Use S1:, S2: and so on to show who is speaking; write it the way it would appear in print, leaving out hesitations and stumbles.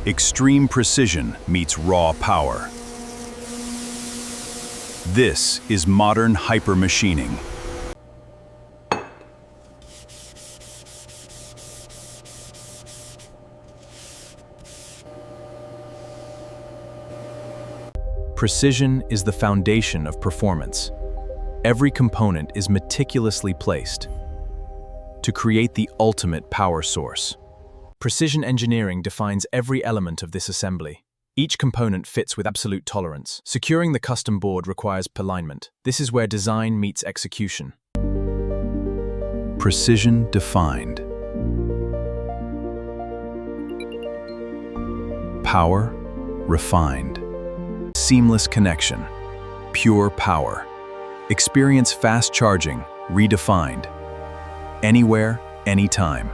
S1: Extreme precision meets raw power. This is modern hyper-machining. Precision is the foundation of performance. Every component is meticulously placed to create the ultimate power source. Precision engineering defines every element of this assembly. Each component fits with absolute tolerance. Securing the custom board requires alignment. This is where design meets execution. Precision defined. Power refined. Seamless connection. Pure power. Experience fast charging, redefined. Anywhere, anytime.